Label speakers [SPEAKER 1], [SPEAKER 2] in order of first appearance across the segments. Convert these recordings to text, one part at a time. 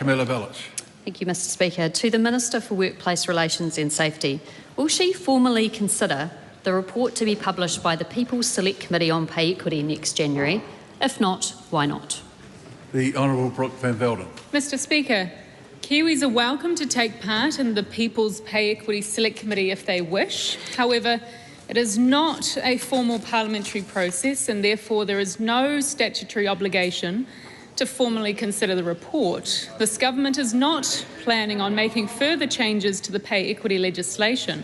[SPEAKER 1] Camilla Belliche.
[SPEAKER 2] Thank you, Mr Speaker. To the Minister for Workplace Relations and Safety, will she formally consider the report to be published by the People's Select Committee on Pay Equity next January? If not, why not?
[SPEAKER 1] The Honourable Brooke van Velden.
[SPEAKER 3] Mr Speaker, Kiwis are welcome to take part in the People's Pay Equity Select Committee if they wish. However, it is not a formal parliamentary process and therefore there is no statutory obligation to formally consider the report. This government is not planning on making further changes to the pay equity legislation.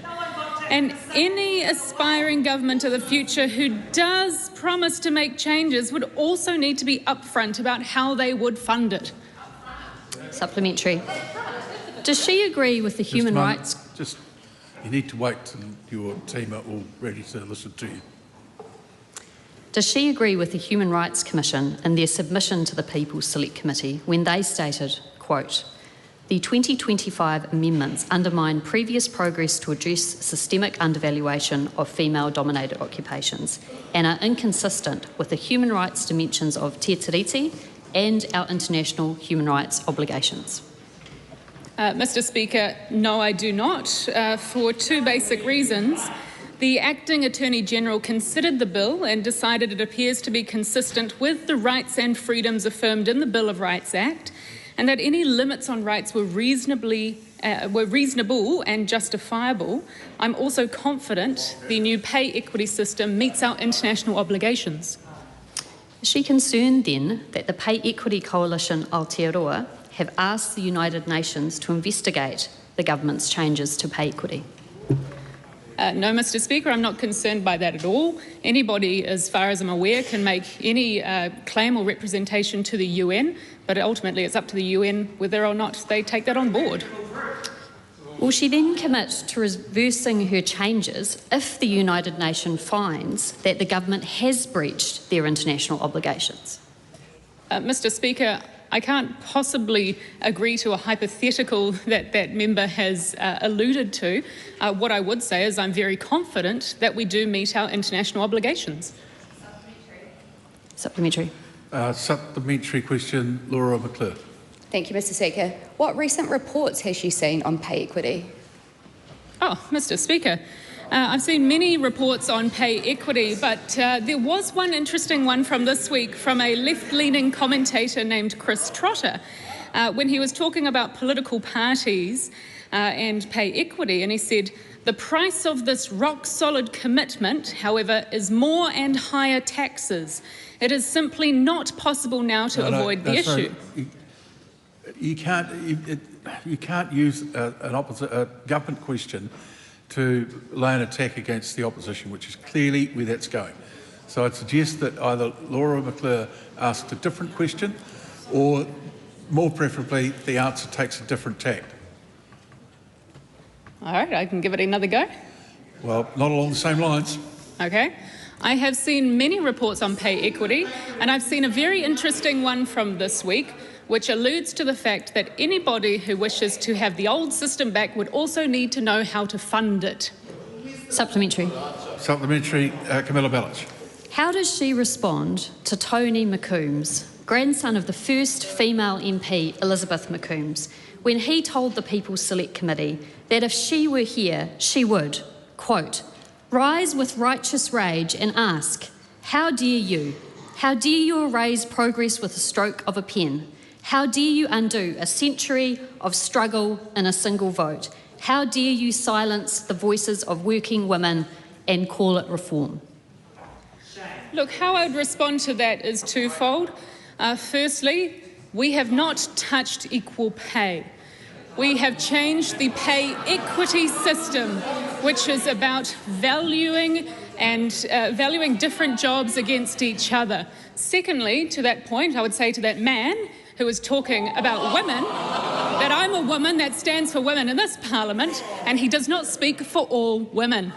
[SPEAKER 3] And any aspiring government of the future who does promise to make changes would also need to be upfront about how they would fund it.
[SPEAKER 2] Supplementary. Does she agree with the human rights...
[SPEAKER 1] You need to wait till your team are all ready to listen to you.
[SPEAKER 2] Does she agree with the Human Rights Commission in their submission to the People's Select Committee when they stated, quote, "The 2025 amendments undermine previous progress to address systemic undervaluation of female-dominated occupations and are inconsistent with the human rights dimensions of te tiriti and our international human rights obligations"?
[SPEAKER 3] Mr Speaker, no, I do not, for two basic reasons. The Acting Attorney-General considered the bill and decided it appears to be consistent with the rights and freedoms affirmed in the Bill of Rights Act, and that any limits on rights were reasonable and justifiable. I'm also confident the new pay equity system meets our international obligations.
[SPEAKER 2] Is she concerned then that the Pay Equity Coalition Aotearoa have asked the United Nations to investigate the government's changes to pay equity?
[SPEAKER 3] No, Mr Speaker, I'm not concerned by that at all. Anybody, as far as I'm aware, can make any claim or representation to the UN, but ultimately it's up to the UN whether or not they take that on board.
[SPEAKER 2] Will she then commit to reversing her changes if the United Nations finds that the government has breached their international obligations?
[SPEAKER 3] Mr Speaker, I can't possibly agree to a hypothetical that that member has alluded to. What I would say is I'm very confident that we do meet our international obligations.
[SPEAKER 2] Supplementary.
[SPEAKER 1] Supplementary question, Laura McClure.
[SPEAKER 4] Thank you, Mr Speaker. What recent reports has she seen on pay equity?
[SPEAKER 3] Oh, Mr Speaker, I've seen many reports on pay equity, but there was one interesting one from this week from a left-leaning commentator named Chris Trotter when he was talking about political parties and pay equity, and he said, "The price of this rock-solid commitment, however, is more and higher taxes. It is simply not possible now to avoid the issue."
[SPEAKER 1] You can't use a government question to lay an attack against the opposition, which is clearly where that's going. So I'd suggest that either Laura McClure asks a different question or, more preferably, the answer takes a different tack.
[SPEAKER 3] All right, I can give it another go.
[SPEAKER 1] Well, not along the same lines.
[SPEAKER 3] Okay. I have seen many reports on pay equity, and I've seen a very interesting one from this week, which alludes to the fact that anybody who wishes to have the old system back would also need to know how to fund it.
[SPEAKER 2] Supplementary.
[SPEAKER 1] Supplementary, Camilla Belliche.
[SPEAKER 2] How does she respond to Tony McCombs, grandson of the first female MP, Elizabeth McCombs, when he told the People's Select Committee that if she were here, she would, quote, "rise with righteous rage and ask, how dare you? How dare you erase progress with a stroke of a pen? How dare you undo a century of struggle in a single vote? How dare you silence the voices of working women and call it reform?"
[SPEAKER 3] Look, how I would respond to that is twofold. Firstly, we have not touched equal pay. We have changed the pay equity system, which is about valuing different jobs against each other. Secondly, to that point, I would say to that man who was talking about women, that I'm a woman that stands for women in this parliament, and he does not speak for all women.